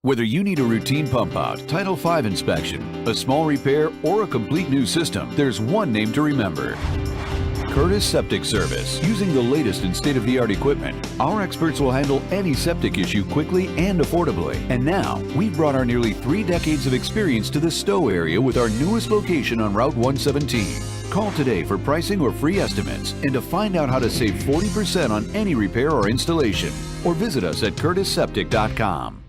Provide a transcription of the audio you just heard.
Whether you need a routine pump out, Title V inspection, a small repair, or a complete new system, there's one name to remember. Curtis Septic Service. Using the latest and state-of-the-art equipment, our experts will handle any septic issue quickly and affordably. And now, we've brought our nearly 3 decades of experience to the Stowe area with our newest location on Route 117. Call today for pricing or free estimates and to find out how to save 40% on any repair or installation. Or visit us at curtisseptic.com.